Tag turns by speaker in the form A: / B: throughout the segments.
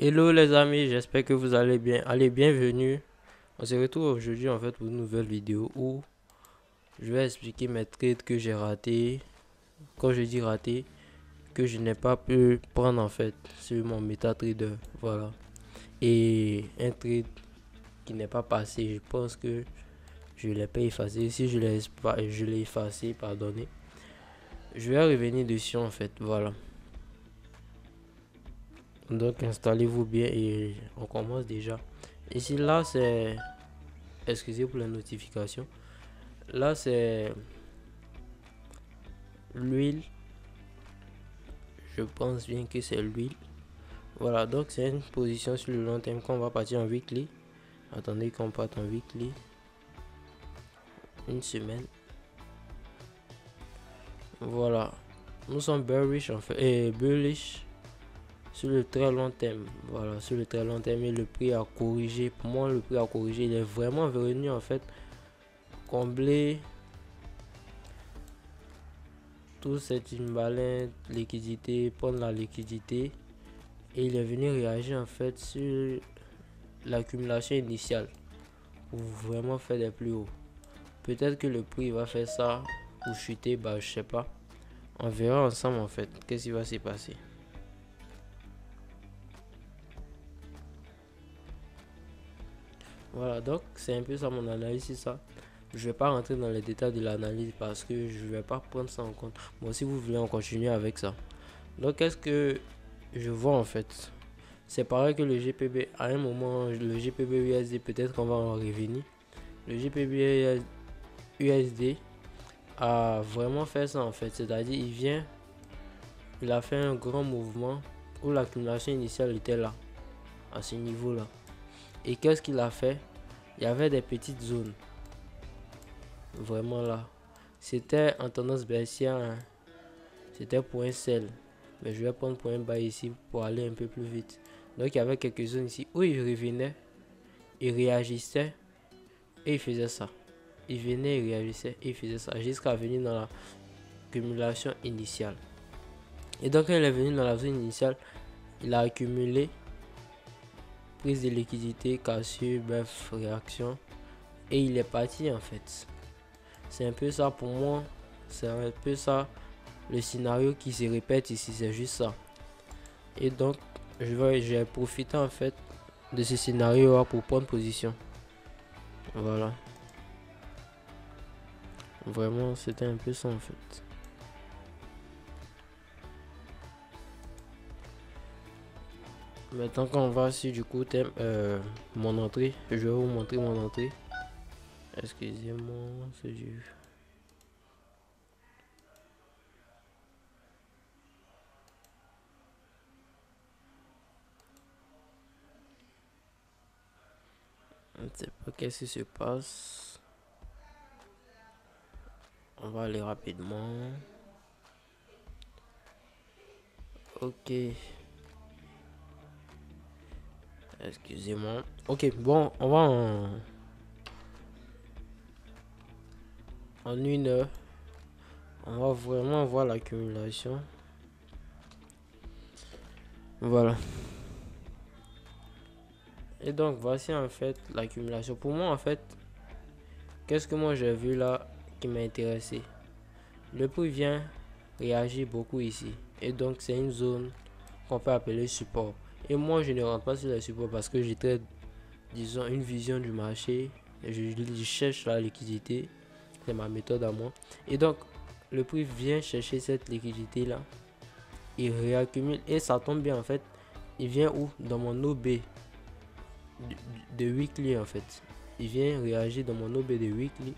A: Hello les amis, j'espère que vous allez bien. Allez, bienvenue. On se retrouve aujourd'hui en fait pour une nouvelle vidéo où je vais expliquer mes trades que j'ai ratés. Quand je dis raté, que je n'ai pas pu prendre en fait sur mon MetaTrader. Voilà. Et un trade qui n'est pas passé, je pense que je ne l'ai pas effacé. Si je l'ai effacé, pardonnez. Je vais revenir dessus en fait. Voilà. Donc installez-vous bien et on commence déjà. Ici là c'est, excusez pour la notification. Là c'est l'huile. Je pense bien que c'est l'huile. Voilà, donc c'est une position sur le long terme qu'on va partir en weekly. Attendez qu'on parte en weekly. Une semaine. Voilà. Nous sommes bearish en fait. Et bullish sur le très long terme. Voilà, sur le très long terme. Et le prix a corrigé. Pour moi, le prix a corrigé. Il est vraiment venu en fait combler tout cette imbalance liquidité, prendre la liquidité. Et il est venu réagir en fait sur l'accumulation initiale pour vraiment faire des plus hauts. Peut-être que le prix va faire ça pour chuter, bah je sais pas. On verra ensemble en fait qu'est-ce qui va se passer. Voilà, donc c'est un peu ça mon analyse, c'est ça. Je vais pas rentrer dans les détails de l'analyse parce que je vais pas prendre ça en compte. Bon, si vous voulez, on continue avec ça. Donc qu'est-ce que je vois en fait? C'est pareil que le GPB. À un moment, le GPB USD, peut-être qu'on va en revenir. Le GPB USD a vraiment fait ça en fait. C'est-à-dire, il a fait un grand mouvement où l'accumulation initiale était là, à ce niveau-là. Et qu'est-ce qu'il a fait? Il y avait des petites zones. Vraiment là. C'était en tendance baissière. Hein. C'était pour un sell. Mais je vais prendre pour un buy ici pour aller un peu plus vite. Donc il y avait quelques zones ici où il revenait, il réagissait et il faisait ça. Il venait, il réagissait et il faisait ça jusqu'à venir dans l'accumulation initiale. Et donc quand il est venu dans la zone initiale, il a accumulé prise de liquidité, cassure, bref, réaction et il est parti en fait. C'est un peu ça pour moi, c'est un peu ça le scénario qui se répète ici, c'est juste ça. Et donc j'ai profité en fait de ce scénario là pour prendre position. Voilà. Vraiment, c'était un peu ça en fait. Maintenant qu'on va sur du coup thème, mon entrée, je vais vous montrer mon entrée. Excusez-moi, c'est du... Je ne sais pas qu'est-ce qui se passe. On va aller rapidement. Ok. Excusez-moi. Ok, bon, on va en une heure. On va vraiment voir l'accumulation. Voilà. Et donc, voici en fait l'accumulation. Pour moi, en fait, qu'est-ce que moi j'ai vu là qui m'a intéressé? Le prix vient réagir beaucoup ici. Et donc, c'est une zone qu'on peut appeler support. Et moi, je ne rentre pas sur les supports parce que j'ai très, disons, une vision du marché. Je cherche la liquidité. C'est ma méthode à moi. Et donc, le prix vient chercher cette liquidité-là. Il réaccumule et ça tombe bien en fait. Il vient où? Dans mon OB de weekly en fait. Il vient réagir dans mon OB de weekly.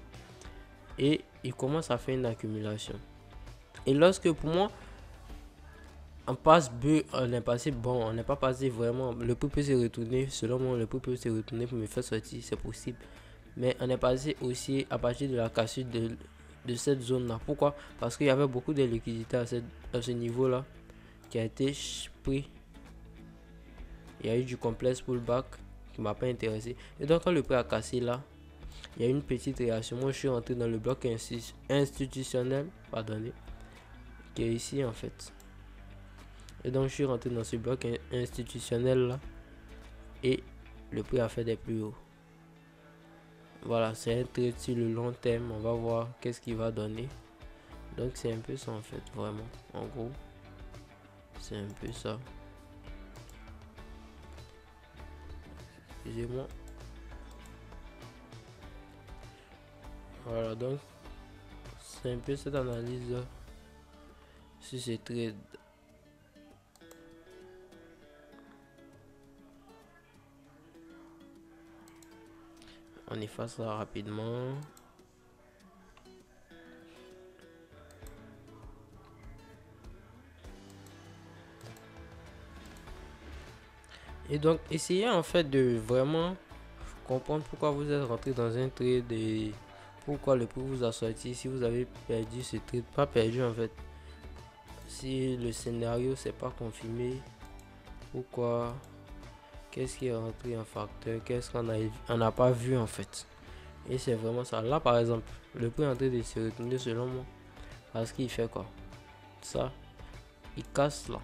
A: Et il commence à faire une accumulation. Et lorsque pour moi, on passe on est passé bon, on n'est pas passé vraiment. Le prix peut se retourner, selon moi, le prix peut se retourner pour me faire sortir, c'est possible. Mais on est passé aussi à partir de la cassure de cette zone-là. Pourquoi? Parce qu'il y avait beaucoup de liquidités à ce niveau-là qui a été pris. Il y a eu du complexe pullback qui m'a pas intéressé. Et donc quand le prix a cassé là, il y a une petite réaction. Moi je suis rentré dans le bloc institutionnel, pardonnez, qui est ici en fait. Et donc je suis rentré dans ce bloc institutionnel là. et le prix a fait des plus hauts. Voilà, c'est un trade sur le long terme. On va voir qu'est-ce qu'il va donner. Donc c'est un peu ça en fait, vraiment. En gros, c'est un peu ça. Excusez-moi. Voilà, donc c'est un peu cette analyse là sur ces trades. On efface ça rapidement. Et donc, essayez en fait de vraiment comprendre pourquoi vous êtes rentré dans un trade et pourquoi le prix vous a sorti. Si vous avez perdu ce trade, pas perdu en fait. Si le scénario s'est pas confirmé, pourquoi, qu'est-ce qui est rentré en facteur, qu'est-ce qu'on n'a pas vu en fait. Et c'est vraiment ça. Là par exemple, le prix est en train de se retourner selon moi. Parce qu'il fait quoi? Ça, il casse là.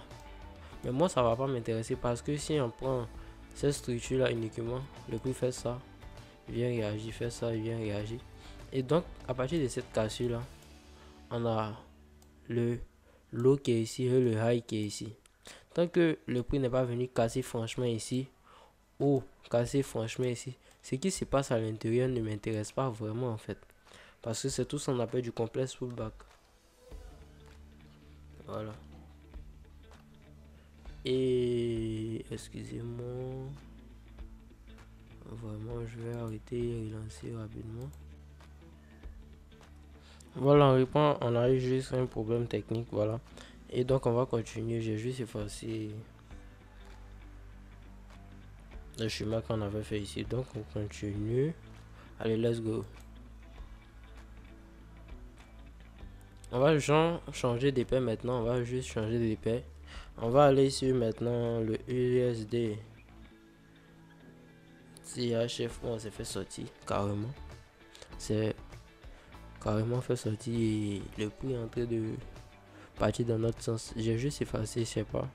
A: Mais moi ça va pas m'intéresser parce que si on prend cette structure là uniquement, le prix fait ça, il vient réagir, fait ça, il vient réagir. Et donc à partir de cette cassure là, on a le low qui est ici et le high qui est ici. Tant que le prix n'est pas venu casser franchement ici ou casser franchement ici, ce qui se passe à l'intérieur ne m'intéresse pas vraiment en fait. Parce que c'est tout ce qu'on appelle du complexe pullback. Voilà. Et excusez-moi. Vraiment, je vais arrêter et relancer rapidement. Voilà, on reprend. On a eu juste un problème technique. Voilà. Et donc, on va continuer. J'ai juste effacé le chemin qu'on avait fait ici. Donc, on continue. Allez, let's go. On va changer d'épée maintenant. On va juste changer d'épée. On va aller sur maintenant le USD. CHF, on s'est fait sortir carrément. C'est carrément fait sortir et le prix est en train de partir dans notre sens. J'ai juste effacé, je sais pas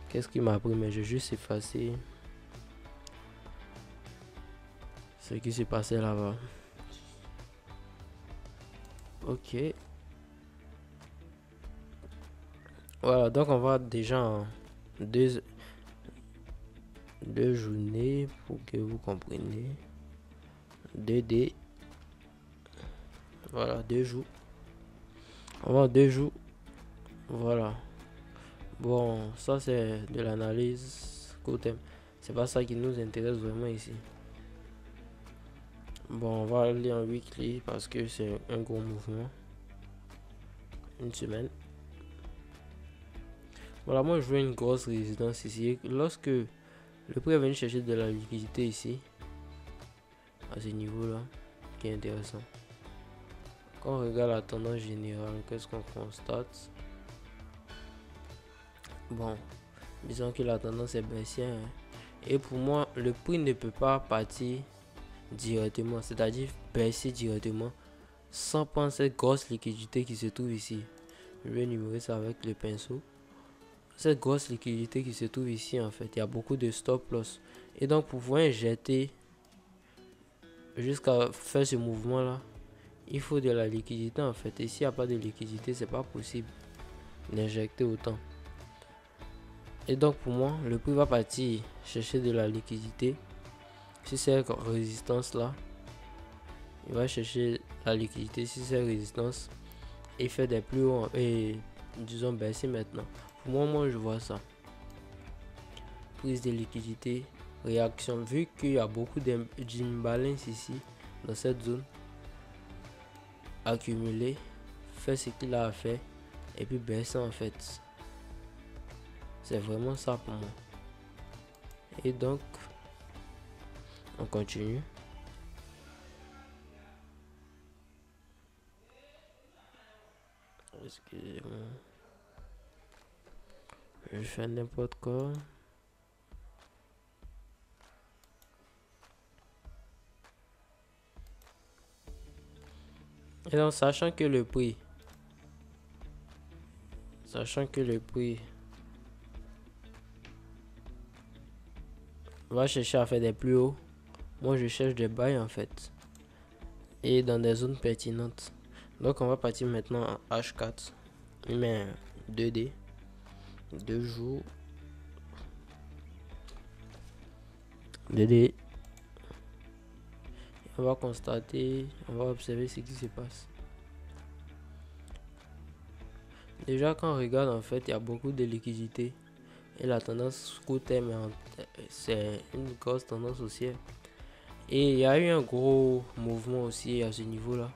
A: qu'est-ce qui m'a pris, mais j'ai juste effacé ce qui s'est passé là-bas. Ok. Voilà, donc on va déjà en deux journées pour que vous compreniez. 2D. Voilà, 2 jours. On va en 2 jours. Voilà. Bon, ça c'est de l'analyse côté. C'est pas ça qui nous intéresse vraiment ici. Bon, on va aller en weekly parce que c'est un gros mouvement. Une semaine. Voilà, moi je veux une grosse résistance ici. Lorsque le prix est venu chercher de la liquidité ici, à ce niveau-là, qui est intéressant. Quand on regarde la tendance générale, qu'est-ce qu'on constate? Bon, disons que la tendance est baissière. Et pour moi, le prix ne peut pas partir directement, c'est-à-dire baisser directement, sans prendre cette grosse liquidité qui se trouve ici. Je vais numérer ça avec le pinceau. Cette grosse liquidité qui se trouve ici, en fait, il y a beaucoup de stop loss. Et donc, pour pouvoir injecter jusqu'à faire ce mouvement-là, il faut de la liquidité, en fait. Et s'il n'y a pas de liquidité, c'est pas possible d'injecter autant. Et donc, pour moi, le prix va partir chercher de la liquidité. Si c'est résistance-là, il va chercher la liquidité. Si c'est résistance, et fait des plus hauts et disons baisser maintenant. Pour moi, je vois ça. Prise de liquidité, réaction. Vu qu'il y a beaucoup d'imbalance ici, dans cette zone, accumuler, faire ce qu'il a à faire, et puis baisser en fait. C'est vraiment ça pour moi. Et donc, on continue. Excusez-moi. Je fais n'importe quoi. Et donc, sachant que le prix va chercher à faire des plus hauts. Moi, je cherche des bails en fait. Et dans des zones pertinentes. Donc, on va partir maintenant en H4. Il met 2D. 2 jours. 2D. On va constater, on va observer ce qui se passe. Déjà, quand on regarde, en fait, il y a beaucoup de liquidité. Et la tendance court terme, c'est une grosse tendance haussière. Et il y a eu un gros mouvement aussi à ce niveau-là.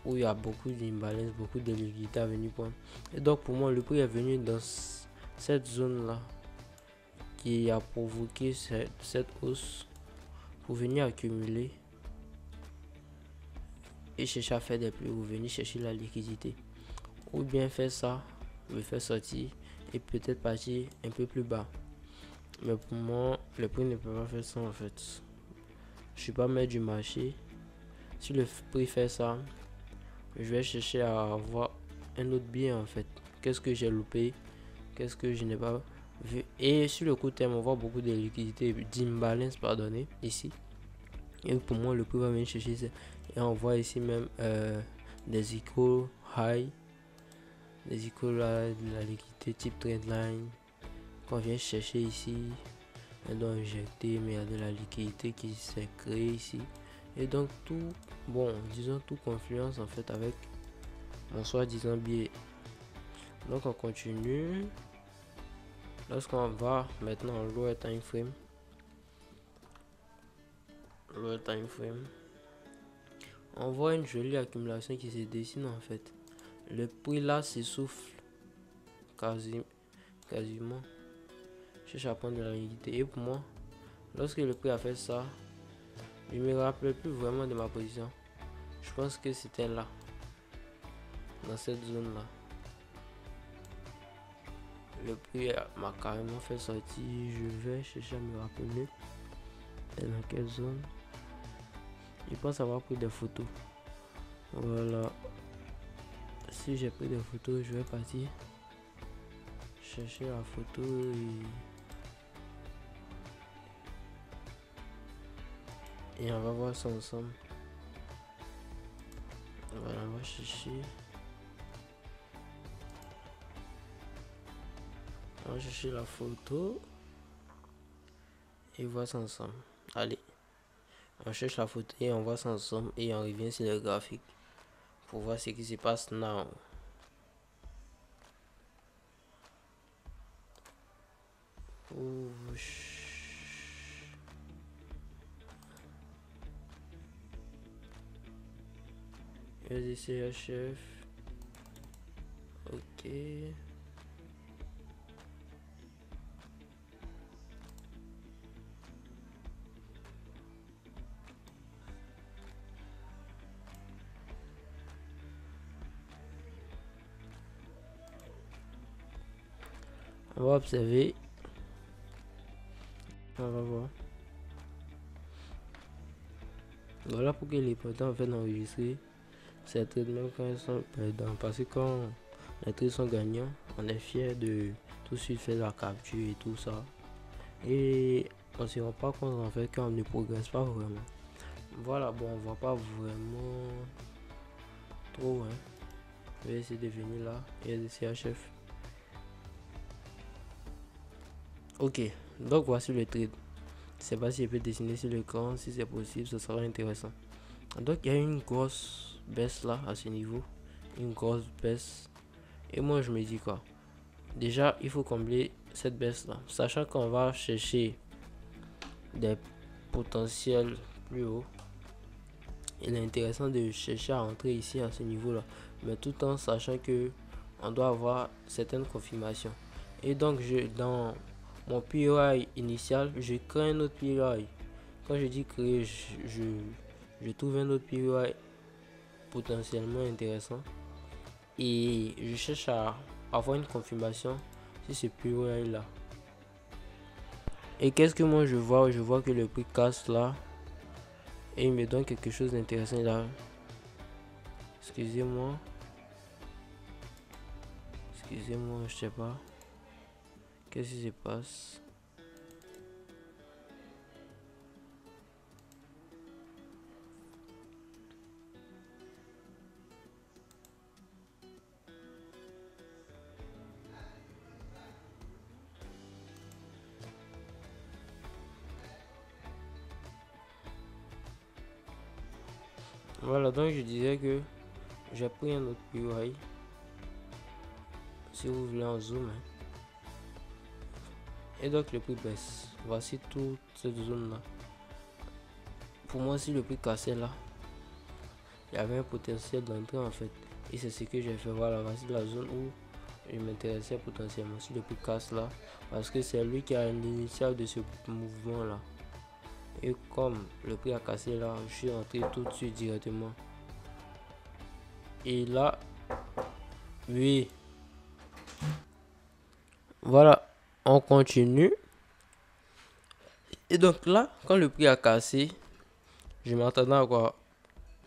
A: Où il y a beaucoup d'imbalance, beaucoup de liquidité à venir prendre. Et donc, pour moi, le prix est venu dans cette zone-là qui a provoqué cette hausse pour venir accumuler et chercher à faire des plus hauts, venir chercher la liquidité. Ou bien faire ça, le faire sortir et peut-être partir un peu plus bas. Mais pour moi, le prix ne peut pas faire ça en fait. Je suis pas maître du marché. Si le prix fait ça, je vais chercher à avoir un autre bien en fait. Qu'est-ce que j'ai loupé? Qu'est-ce que je n'ai pas vu? Et sur le court terme, on voit beaucoup de liquidités, d'imbalance, pardonnez, ici. Et pour moi, le prix va venir chercher ça. Et on voit ici même des equal high, des equal de la liquidité type trendline qu'on vient chercher ici. Elle doit injecter, mais il y a de la liquidité qui s'est créée ici. Et donc tout, bon, disons tout confluence en fait avec mon soi-disant biais. Donc on continue. Lorsqu'on va maintenant en lower time frame, on voit une jolie accumulation qui se dessine en fait. Le prix là s'essouffle quasiment. Je cherche à prendre de la liquidité. Et pour moi, lorsque le prix a fait ça, je me rappelle plus vraiment de ma position. Je pense que c'était là, dans cette zone là. Le prix m'a carrément fait sortir. Je vais chercher à me rappeler dans quelle zone. Je pense avoir pris des photos. Voilà. Si j'ai pris des photos, je vais partir chercher la photo et on va voir ça ensemble. Voilà, on va chercher. On va chercher la photo et voir ça ensemble. Allez, on cherche la photo et on voit ça ensemble et on revient sur le graphique pour voir ce qui se passe now. CHF. Ok. On va observer. On va voir. Voilà pourquoi il est important en fait d'enregistrer ces trades même quand ils sont perdants. Parce que quand les trades sont gagnants, on est fier de tout de suite faire la capture et tout ça. Et on ne se rend pas compte en fait qu'on ne progresse pas vraiment. Voilà, bon, on voit pas vraiment trop. Hein. Je vais essayer de venir là. Il y a des CHF. Ok, donc voici le trade. Je sais pas si je peux dessiner sur l'écran. Si c'est possible, ce sera intéressant. Donc il y a une grosse baisse là à ce niveau. Une grosse baisse. Et moi je me dis quoi? Déjà il faut combler cette baisse là. Sachant qu'on va chercher des potentiels plus hauts. Il est intéressant de chercher à entrer ici à ce niveau là. Mais tout en sachant que on doit avoir certaines confirmations. Et donc dans mon POI initial, je crée un autre POI. Quand je dis créer, je trouve un autre POI potentiellement intéressant. Et je cherche à avoir une confirmation sur ce POI là. Et qu'est-ce que moi je vois? Je vois que le prix casse là. Et il me donne quelque chose d'intéressant là. Excusez-moi, je sais pas. Qu'est-ce qui se passe? Voilà, donc je disais que j'ai pris un autre PY. Si vous voulez en zoom, hein. Et donc le prix baisse. Voici toute cette zone là. Pour moi, si le prix cassait là, il y avait un potentiel d'entrée en fait. Et c'est ce que j'ai fait. Voilà, voici la zone où je m'intéressais potentiellement. Si le prix casse là, parce que c'est lui qui a l'initial de ce mouvement là. Et comme le prix a cassé là, je suis entré tout de suite directement. Et là, oui. Voilà, on continue. Et donc là, quand le prix a cassé, je m'attendais à quoi?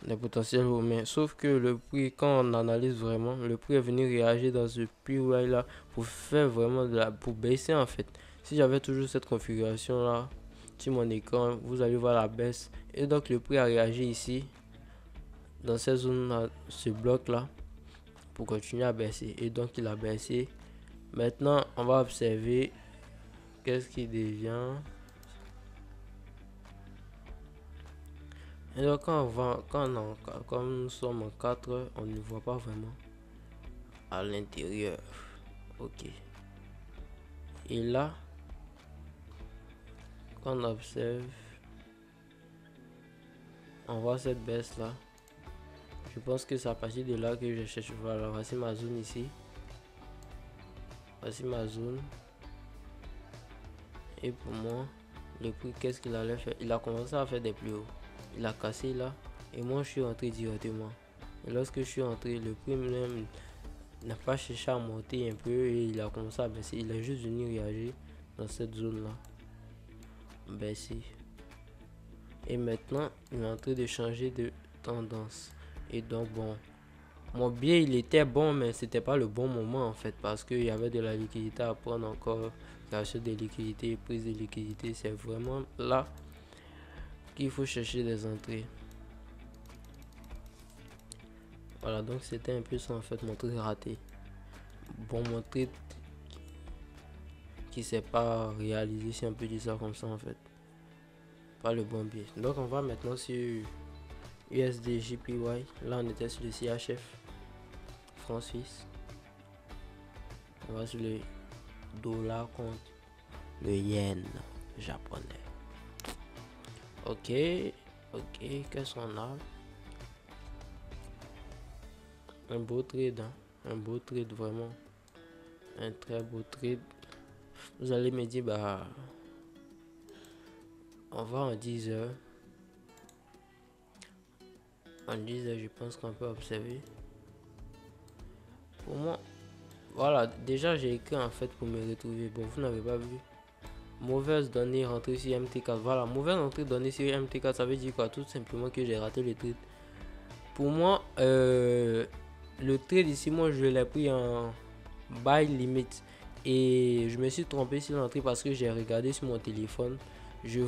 A: Des potentiels hauts, mais sauf que le prix, quand on analyse vraiment, le prix est venu réagir dans ce PY là pour faire vraiment pour baisser en fait. Si j'avais toujours cette configuration là sur mon écran, vous allez voir la baisse. Et donc le prix a réagi ici, dans cette zone là, ce bloc là, pour continuer à baisser. Et donc il a baissé. Maintenant, on va observer qu'est-ce qui devient. Et donc comme nous sommes en 4, on ne voit pas vraiment à l'intérieur. Ok. Et là, quand on observe, on voit cette baisse là. Je pense que c'est à partir de là que je cherche. Voilà, voici ma zone ici. Voici ma zone. Et pour moi, le prix, qu'est-ce qu'il allait faire? Il a commencé à faire des plus hauts. Il a cassé là. Et moi, je suis entré directement. Et lorsque je suis entré, le prix même n'a pas cherché à monter un peu et il a commencé à baisser. Il est juste venu réagir dans cette zone là. Baisser. Et maintenant, il est en train de changer de tendance. Et donc, bon, mon biais il était bon, mais c'était pas le bon moment en fait, parce qu'il y avait de la liquidité à prendre encore, rachat de liquidité, prise de liquidité. C'est vraiment là qu'il faut chercher des entrées. Voilà, donc c'était un peu ça en fait, mon trade raté. Bon, mon trade qui s'est pas réalisé, si on peut dire ça comme ça en fait. Pas le bon biais. Donc on va maintenant sur USD JPY. Là on était sur le CHF franc suisse. On va sur le dollar contre le yen japonais. Ok, qu'est-ce qu'on a? Un beau trade, hein? Un beau trade vraiment. Un très beau trade. Vous allez me dire, bah, on va en 10 heures. En 10 heures, je pense qu'on peut observer. Pour moi, voilà, déjà j'ai écrit en fait pour me retrouver. Bon, vous n'avez pas vu. Mauvaise donnée rentrée sur MT4. Voilà, mauvaise entrée donnée sur MT4, ça veut dire quoi? Tout simplement que j'ai raté le trade. Pour moi, le trade ici, moi je l'ai pris en buy limit. Et je me suis trompé sur l'entrée parce que j'ai regardé sur mon téléphone. Je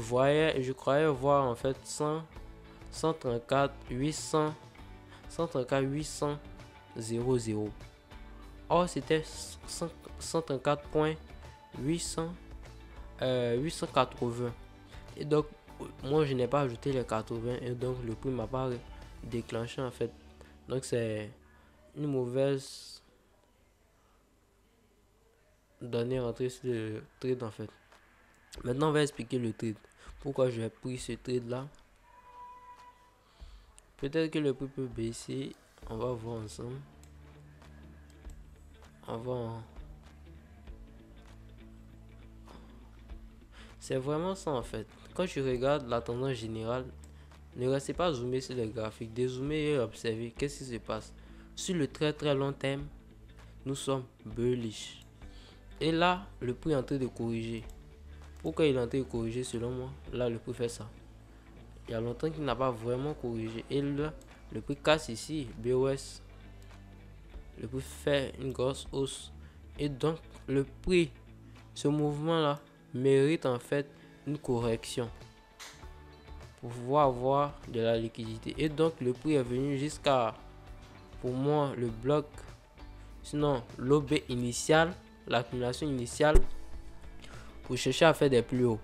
A: croyais voir en fait 134 800 800 00. Or c'était 134.800 880. Et donc moi je n'ai pas ajouté les 80 et donc le prix m'a pas déclenché en fait. Donc c'est une mauvaise donnée rentrée sur le trade en fait. Maintenant on va expliquer le trade. Pourquoi j'ai pris ce trade là. Peut-être que le prix peut baisser. On va voir ensemble. On va C'est vraiment ça en fait. Quand tu regardes la tendance générale, ne restez pas zoomé sur les graphiques, dézoomer et observer qu'est-ce qui se passe. Sur le très long terme, nous sommes bullish. Et là, le prix est en train de corriger. Pourquoi il est en train de corriger selon moi? Là, le prix fait ça. Il y a longtemps qu'il n'a pas vraiment corrigé. Et là, le prix casse ici, BOS. Le prix fait une grosse hausse. Et donc, le prix ce mouvement là mérite en fait une correction pour pouvoir avoir de la liquidité. Et donc le prix est venu jusqu'à, pour moi, le bloc, sinon l'OB initial, l'accumulation initiale, pour chercher à faire des plus hauts.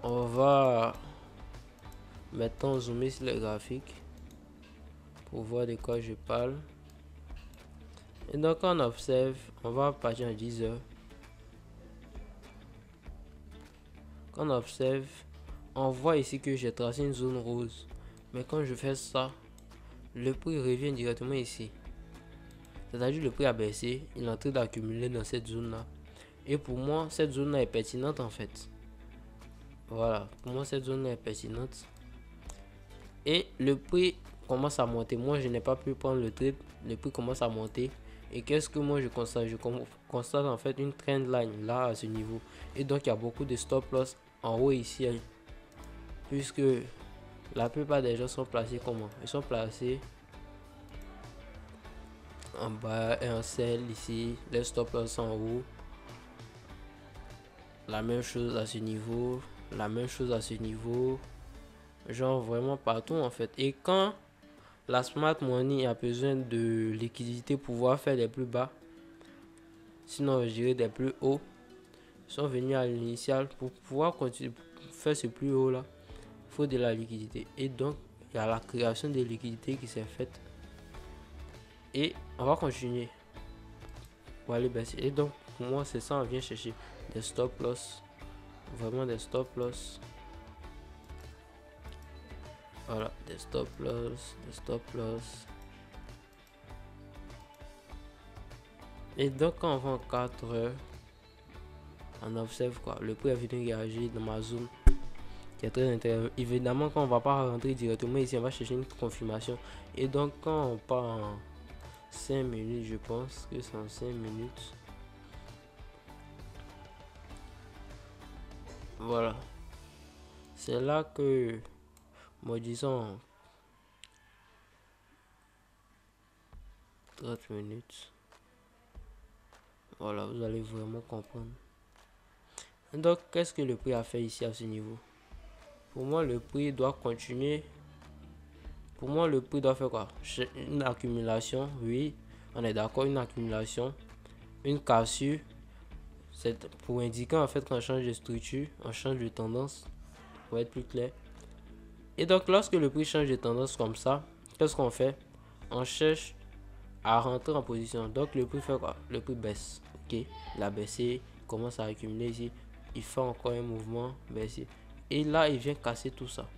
A: On va maintenant zoomer sur les graphiques pour voir de quoi je parle. Et donc on observe, on va partir à 10 heures. Quand on observe, on voit ici que j'ai tracé une zone rose. Mais quand je fais ça, le prix revient directement ici. C'est-à-dire le prix a baissé, il est en train d'accumuler dans cette zone-là. Et pour moi, cette zone-là est pertinente en fait. Voilà, pour moi cette zone-là est pertinente. Et le prix commence à monter. Moi, je n'ai pas pu prendre le trade. Le prix commence à monter. Et qu'est-ce que moi je constate? Je constate en fait une trend line là à ce niveau. Et donc il y a beaucoup de stop loss en haut ici. Puisque la plupart des gens sont placés comment? Ils sont placés en bas et en sell ici. Les stop loss en haut. La même chose à ce niveau. La même chose à ce niveau. Genre vraiment partout en fait. Et quand la smart money a besoin de liquidité pour pouvoir faire des plus bas, sinon je dirais des plus hauts, ils sont venus à l'initial. Pour pouvoir continuer faire ce plus haut là, il faut de la liquidité. Et donc il y a la création de liquidité qui s'est faite. Et on va continuer pour aller baisser. Et donc pour moi c'est ça, on vient chercher des stop loss. Vraiment des stop loss. Voilà, des stop loss, des stop loss. Et donc quand on va en 4 heures, on observe quoi? Le prix est venu réagir dans ma zone qui est très intéressant. Évidemment, quand on va pas rentrer directement ici, on va chercher une confirmation. Et donc quand on part en 5 minutes, je pense que c'est en 5 minutes. Voilà. C'est là que, moi disons, 30 minutes. Voilà, vous allez vraiment comprendre. Donc, qu'est-ce que le prix a fait ici à ce niveau? Pour moi, le prix doit continuer. Pour moi, le prix doit faire quoi? Une accumulation, oui, on est d'accord, une accumulation, une cassure. C'est pour indiquer en fait qu'on change de structure, on change de tendance, pour être plus clair. Et donc, lorsque le prix change de tendance comme ça, qu'est-ce qu'on fait? On cherche à rentrer en position. Donc, le prix fait quoi? Le prix baisse. Ok, il a baissé, il commence à accumuler ici. Il fait encore un mouvement baissier. Et là, il vient casser tout ça.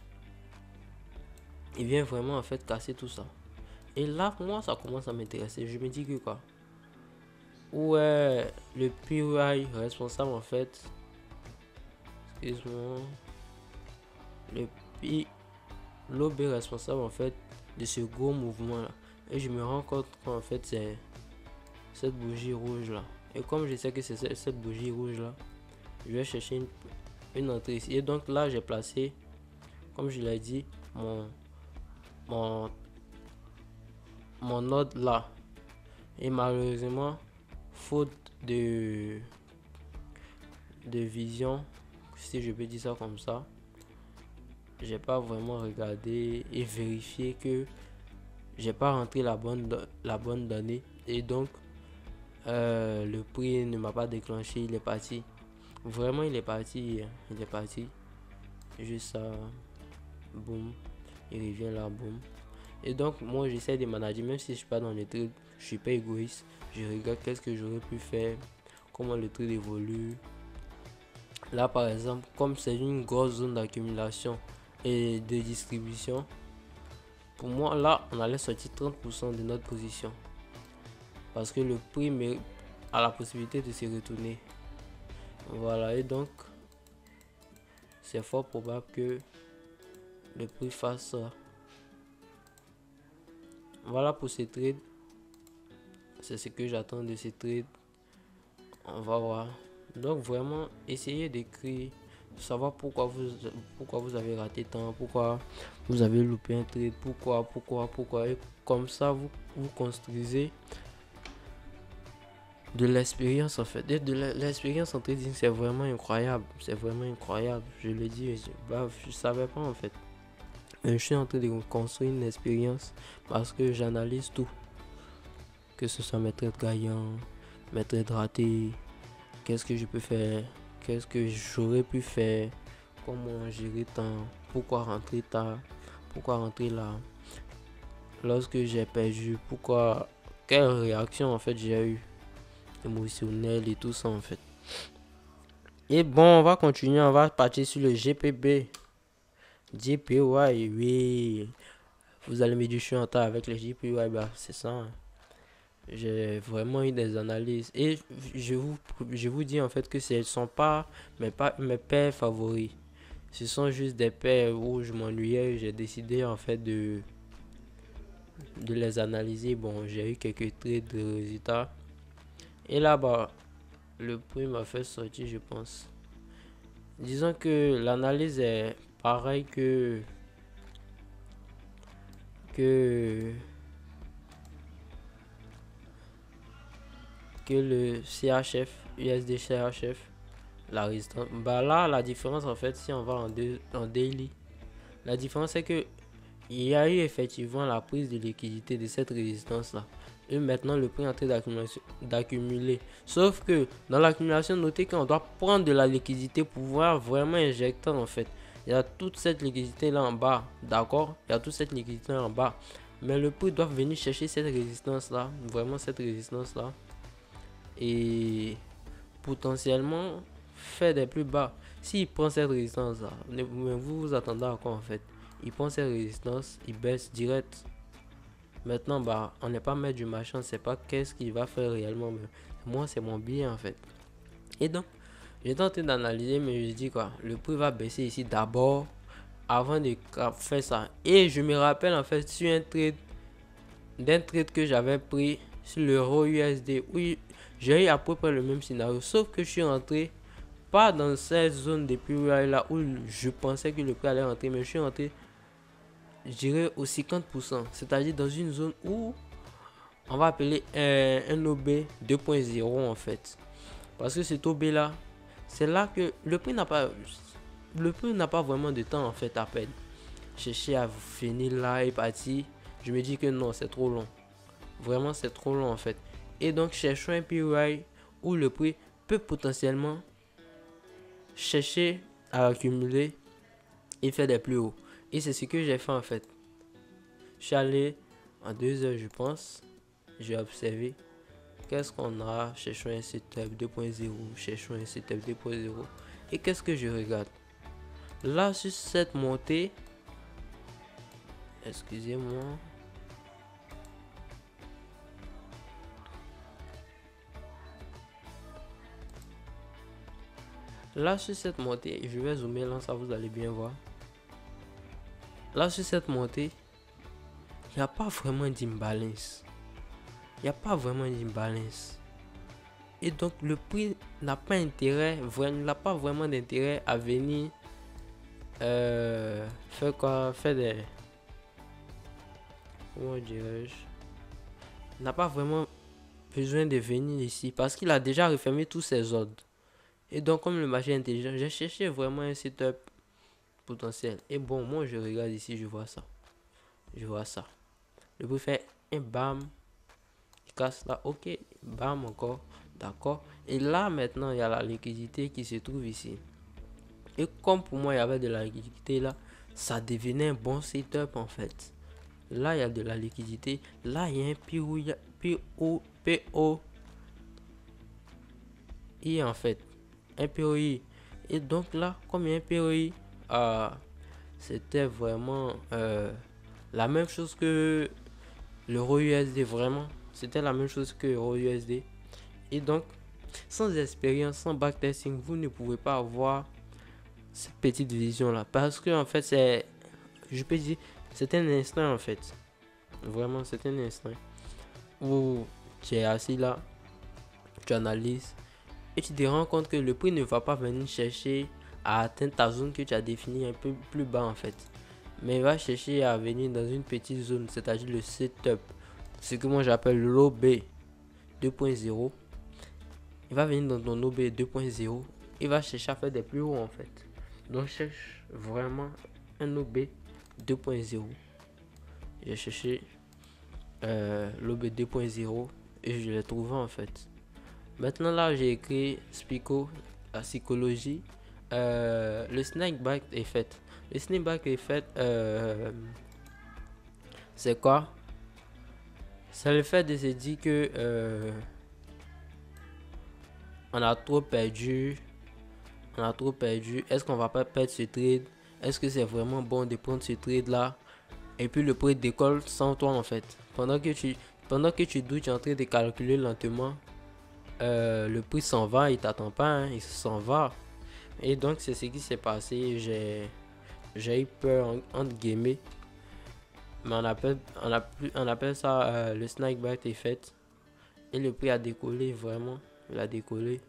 A: Il vient vraiment en fait casser tout ça. Et là, pour moi, ça commence à m'intéresser. Je me dis que quoi? Où est le PY responsable en fait? Excuse-moi. Le P, l'OB responsable en fait de ce gros mouvement là. Et je me rends compte qu'en fait c'est cette bougie rouge là. Et comme je sais que c'est cette bougie rouge là, je vais chercher une entrée ici. Et donc là j'ai placé, comme je l'ai dit, mon ordre là. Et malheureusement, faute de vision, si je peux dire ça comme ça, j'ai pas vraiment regardé et vérifié que j'ai pas rentré la bonne donnée. Et donc le prix ne m'a pas déclenché, il est parti. Vraiment il est parti, il est parti. Juste ça, boum, il revient là, boum. Et donc moi j'essaie de manager, même si je suis pas dans les trucs, je suis pas égoïste. Je regarde qu'est-ce que j'aurais pu faire, comment le truc évolue. Là par exemple, comme c'est une grosse zone d'accumulation et de distribution, pour moi là on allait sortir 30% de notre position. Parce que le prix a la possibilité de se retourner. Voilà, et donc c'est fort probable que le prix fasse ça. Voilà pour ces trades. C'est ce que j'attends de ces trades. On va voir. Donc vraiment, essayez d'écrire, savoir pourquoi vous avez raté tant, pourquoi vous avez loupé un trade, pourquoi. Et comme ça, vous construisez de l'expérience en fait. Et de l'expérience en trading, c'est vraiment incroyable. C'est vraiment incroyable. Je le dis, je savais pas en fait. Mais je suis en train de construire une expérience parce que j'analyse tout. Que ce soit mes trades gagnants, mes trades ratés, qu'est-ce que je peux faire, qu'est-ce que j'aurais pu faire, comment gérer temps, pourquoi rentrer tard, pourquoi rentrer là, lorsque j'ai perdu, pourquoi, quelle réaction en fait j'ai eu, émotionnelle et tout ça en fait. Et bon, on va continuer, on va partir sur le GPB. JPY, oui. Vous allez me dire, je suis en temps avec les JPY, bah c'est ça. Hein. J'ai vraiment eu des analyses. Et je vous dis en fait que ce ne sont pas mes paires favoris. Ce sont juste des paires où je m'ennuyais. J'ai décidé en fait de les analyser. Bon, j'ai eu quelques traits de résultats. Et là, bah, le prix m'a fait sortir, je pense. Disons que l'analyse est pareille que le CHF, USD CHF, la résistance. Bah là, la différence en fait, si on va en daily, la différence c'est que il y a eu effectivement la prise de liquidité de cette résistance là. Et maintenant, le prix est en train d'accumuler. Sauf que dans l'accumulation, notez qu'on doit prendre de la liquidité pour pouvoir vraiment injecter en fait. Il y a toute cette liquidité là en bas, d'accord? Il y a toute cette liquidité là en bas. Mais le prix doit venir chercher cette résistance là, vraiment cette résistance là. Et potentiellement faire des plus bas. S'il prend cette résistance là, vous vous attendez à quoi en fait? Il prend cette résistance, il baisse direct. Maintenant, bah, on n'est pas maître du machin, c'est pas qu'est-ce qu'il va faire réellement. Mais moi, c'est mon billet en fait. Et donc, j'ai tenté d'analyser, mais je dis quoi, le prix va baisser ici d'abord avant de faire ça. Et je me rappelle en fait sur d'un trade que j'avais pris sur l'euro USD où j'ai eu à peu près le même scénario, sauf que je suis rentré pas dans cette zone de PUI là où je pensais que le prix allait rentrer, mais je suis rentré, je dirais, au 50%, c'est-à-dire dans une zone où on va appeler un OB 2.0 en fait. Parce que cet OB là, c'est là que le prix n'a pas vraiment de temps en fait à peine. Chercher à finir là et partir, je me dis que non, c'est trop long. Vraiment, c'est trop long en fait. Et donc, cherchons un PUI où le prix peut potentiellement chercher à accumuler et faire des plus hauts. Et c'est ce que j'ai fait en fait. Je suis allé en 2 heures, je pense. J'ai observé qu'est-ce qu'on a. Cherchons un setup 2.0. Cherchons un setup 2.0. Et qu'est-ce que je regarde? Là, sur cette montée, excusez-moi. Là, sur cette montée, je vais zoomer là, ça vous allez bien voir. Là, sur cette montée, il n'y a pas vraiment d'imbalance. Il n'y a pas vraiment d'imbalance. Et donc, le prix n'a pas intérêt, n'a pas vraiment d'intérêt à venir faire quoi? Faire des... Comment dirais-je? N'a pas vraiment besoin de venir ici parce qu'il a déjà refermé tous ses ordres. Et donc, comme le marché est intelligent, j'ai cherché vraiment un setup potentiel. Et bon, moi, je regarde ici, je vois ça. Je vois ça. Le prix fait un bam. Il casse là. Ok. Bam encore. D'accord. Et là, maintenant, il y a la liquidité qui se trouve ici. Et comme pour moi, il y avait de la liquidité là, ça devenait un bon setup en fait. Là, il y a de la liquidité. Là, il y a un POI en fait. Un POI. Et donc là, comme il y a un POI, c'était vraiment la même chose que l'euro USD. Vraiment, c'était la même chose que l'euro USD. Et donc, sans expérience, sans backtesting, vous ne pouvez pas avoir cette petite vision là. Parce que en fait, je peux dire, c'est un instant en fait. Vraiment, c'est un instant où tu es assis là, tu analyses et tu te rends compte que le prix ne va pas venir chercher à atteindre ta zone que tu as définie un peu plus bas en fait. Mais il va chercher à venir dans une petite zone, c'est-à-dire le setup. Ce que moi j'appelle l'OB 2.0. il va venir dans ton OB 2.0, il va chercher à faire des plus hauts en fait. Donc je cherche vraiment un OB 2.0. J'ai cherché l'OB 2.0 et je l'ai trouvé en fait. Maintenant là j'ai écrit Spico, la psychologie. Le snakeback est fait. Le snakeback est fait. C'est quoi? C'est le fait de se dire que on a trop perdu. Est-ce qu'on va pas perdre ce trade? Est-ce que c'est vraiment bon de prendre ce trade là? Et puis le prix décolle sans toi en fait. Pendant que tu doutes, tu es en train de calculer lentement. Le prix s'en va, il t'attend pas, hein, il s'en va. Et donc c'est ce qui s'est passé. J'ai eu peur entre guillemets. Mais on appelle ça le snakeback est fait. Et le prix a décollé vraiment. Il a décollé.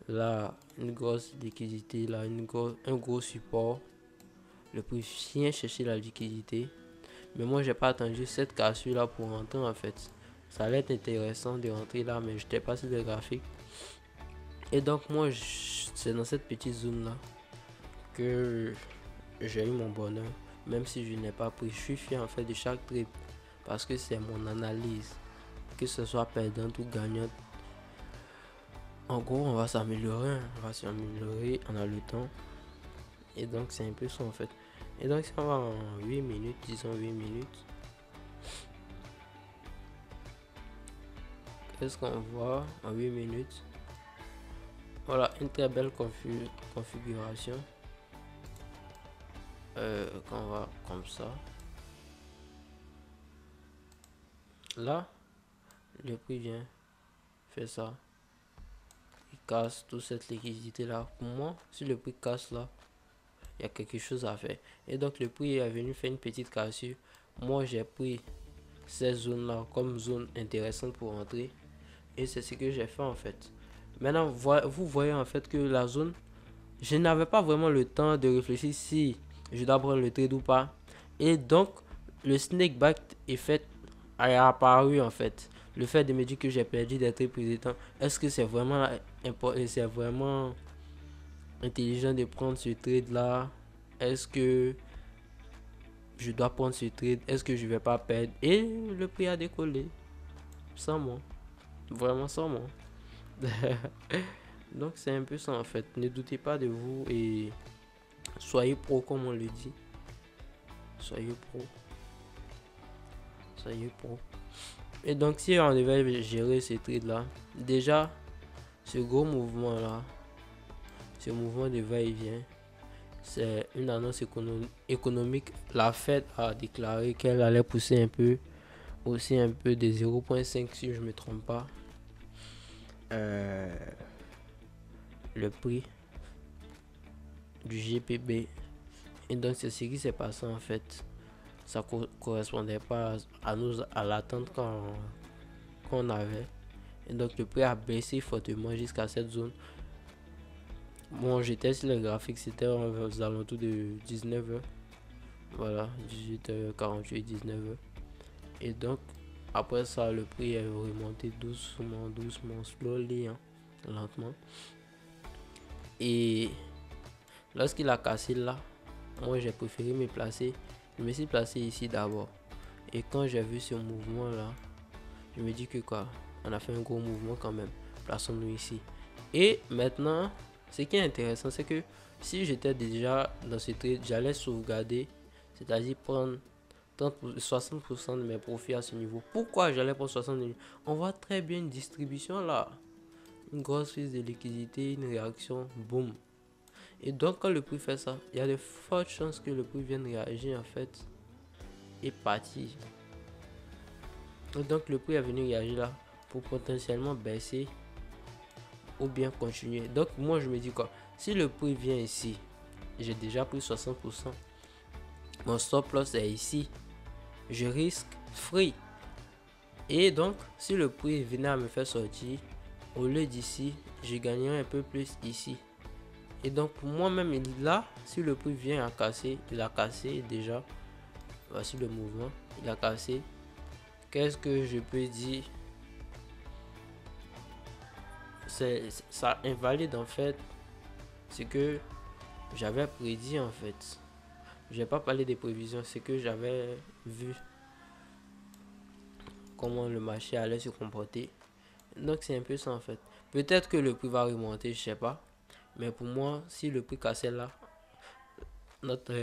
A: Là, une grosse liquidité, là, un gros support. Le prix vient chercher la liquidité. Mais moi, j'ai pas attendu cette cassure là pour rentrer en fait. Ça allait être intéressant de rentrer là, mais je n'étais pas sur le graphique. Et donc, moi, c'est dans cette petite zone là que j'ai eu mon bonheur. Même si je n'ai pas pris, je suis fier en fait de chaque trade. Parce que c'est mon analyse. Que ce soit perdante ou gagnante. En gros, on va s'améliorer. On va s'améliorer, on a le temps. Et donc, c'est un peu ça en fait. Et donc, si on va en 8 minutes, disons 8 minutes. Qu'est-ce qu'on voit en 8 minutes? Voilà, une très belle configuration. Quand on va comme ça. Là, le prix vient faire ça. Il casse toute cette liquidité là. Pour moi, si le prix casse là, il y a quelque chose à faire. Et donc le prix est venu faire une petite cassure. Moi j'ai pris ces zones là comme zone intéressante pour entrer. Et c'est ce que j'ai fait en fait. Maintenant vous voyez en fait que la zone, je n'avais pas vraiment le temps de réfléchir si je dois prendre le trade ou pas. Et donc le snakeback effet a apparu en fait. Le fait de me dire que j'ai perdu des trades précédents. Est-ce que c'est vraiment intelligent de prendre ce trade là? Est-ce que je dois prendre ce trade? Est-ce que je vais pas perdre? Et le prix a décollé sans moi, vraiment sans moi. Donc c'est un peu ça en fait. Ne doutez pas de vous et soyez pro comme on le dit. Soyez pro. Et donc si on devait gérer ces trades là, déjà ce gros mouvement là, ce mouvement de va-et-vient, c'est une annonce économique. La Fed a déclaré qu'elle allait pousser un peu de 0.5 si je me trompe pas. Le prix du GPB. Et donc c'est ce qui s'est passé en fait. Ça correspondait pas à l'attente qu'on avait. Et donc le prix a baissé fortement jusqu'à cette zone. Bon, j'étais sur le graphique, c'était aux alentours de 19h. Voilà, 18h48, 19h. Et donc, après ça, le prix est remonté doucement, slowly, hein, lentement. Et lorsqu'il a cassé là, moi j'ai préféré me placer. Je me suis placé ici d'abord. Et quand j'ai vu ce mouvement là, je me dis que quoi, on a fait un gros mouvement quand même. Plaçons-nous ici. Et maintenant, ce qui est intéressant, c'est que si j'étais déjà dans ce trade, j'allais sauvegarder, c'est-à-dire prendre 60% de mes profits à ce niveau. Pourquoi j'allais prendre 60%? On voit très bien une distribution là. Une grosse prise de liquidité, une réaction, boum. Et donc quand le prix fait ça, il y a de fortes chances que le prix vienne réagir en fait et partir. Et donc le prix est venu réagir là pour potentiellement baisser ou bien continuer. Donc moi je me dis quoi, si le prix vient ici, j'ai déjà pris 60%, mon stop loss est ici, je risque free. Et donc si le prix venait à me faire sortir, au lieu d'ici, je gagnerais un peu plus ici. Et donc pour moi-même là, si le prix vient à casser, il a cassé déjà. Voici le mouvement, il a cassé. Qu'est-ce que je peux dire? ça invalide en fait ce que j'avais prédit en fait. Je vais pas parler des prévisions, c'est que j'avais vu comment le marché allait se comporter. Donc c'est un peu ça en fait. Peut-être que le prix va remonter, je sais pas. Mais pour moi, si le prix cassait là, notre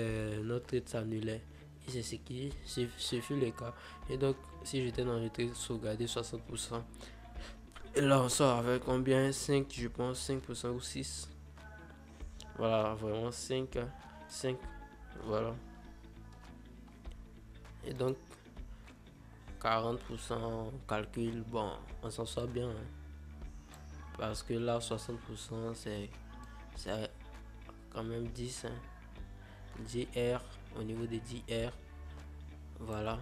A: trade s'annulait. Et c'est ce fut le cas. Et donc, si j'étais dans le trade sauvegardé 60%, et là on sort avec combien? 5, je pense, 5% ou 6. Voilà, vraiment 5, voilà. Et donc, 40% on calcule, bon, on s'en sort bien, hein. Parce que là, 60%, c'est quand même 10, hein. 10 R, au niveau des 10 R, voilà.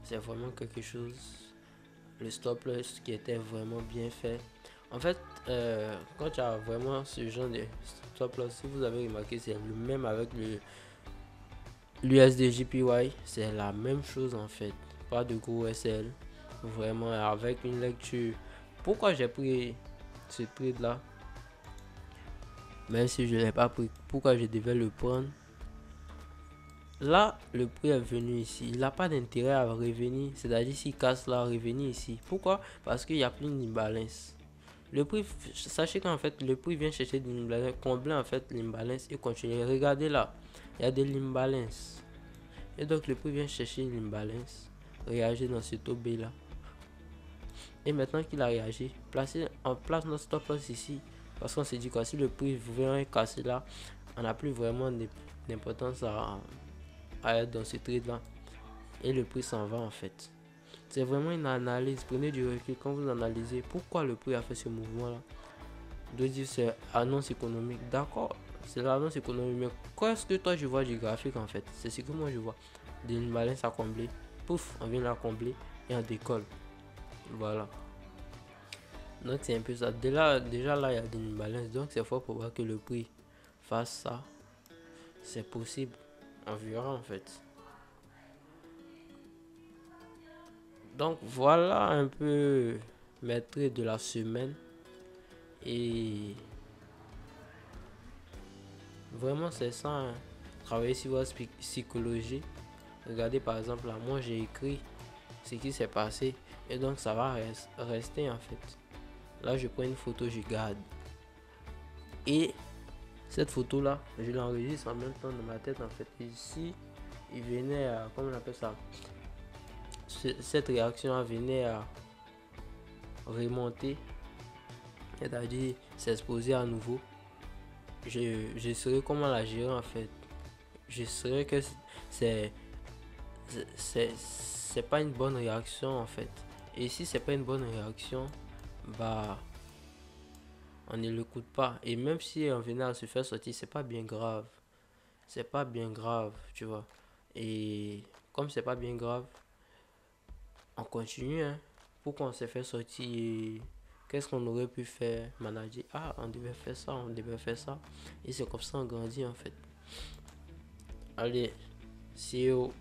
A: C'est vraiment quelque chose. Le stop loss qui était vraiment bien fait. En fait, quand tu as vraiment ce genre de stop loss, si vous avez remarqué, c'est le même avec l'USDJPY. C'est la même chose en fait. Pas de gros SL. Vraiment avec une lecture. Pourquoi j'ai pris ce trade là? Même si je ne l'ai pas pris, pourquoi je devais le prendre? Là, le prix est venu ici. Il n'a pas d'intérêt à revenir. C'est-à-dire s'il casse là, revenir ici. Pourquoi? Parce qu'il y a plus d'imbalance. Le prix, sachez qu'en fait, le prix vient chercher de l'imbalance, combler en fait l'imbalance et continuer. Regardez là, il y a de l'imbalance. Et donc le prix vient chercher l'imbalance, réagir dans ce taux B là. Et maintenant qu'il a réagi, on place notre stop loss ici. Parce qu'on s'est dit quoi, si le prix vient casser là, on n'a plus vraiment d'importance à être dans ce trade là. Et le prix s'en va en fait. C'est vraiment une analyse. Prenez du recul quand vous analysez pourquoi le prix a fait ce mouvement là. De dire c'est annonce économique, d'accord, c'est l'annonce économique, mais qu'est-ce que toi je vois du graphique en fait? C'est ce que moi je vois. D'une balance à combler, pouf, on vient la combler et on décolle. Voilà. Donc c'est un peu ça. Déjà là il y a une balance, donc c'est fort pour voir que le prix fasse ça. C'est possible. On verra en fait. Donc voilà un peu mes traits de la semaine. Et vraiment c'est ça, hein. Travailler sur votre psychologie. Regardez par exemple là, moi j'ai écrit ce qui s'est passé. Et donc ça va rester en fait. Là je prends une photo, je garde. Et cette photo là, je l'enregistre en même temps dans ma tête en fait. Et ici, il venait à, comment on appelle ça, cette réaction venait à remonter, c'est-à-dire s'exposer à nouveau. Je saurais comment la gérer en fait. Je saurais que c'est c'est pas une bonne réaction en fait. Et si c'est pas une bonne réaction, bah on ne l'écoute pas. Et même si on venait à se faire sortir, c'est pas bien grave. C'est pas bien grave, tu vois. Et comme c'est pas bien grave, on continue, hein. Pourquoi on s'est fait sortir? Qu'est-ce qu'on aurait pu faire? Manager, ah, on devait faire ça, on devait faire ça. Et c'est comme ça qu'on grandit en fait. Allez, see you.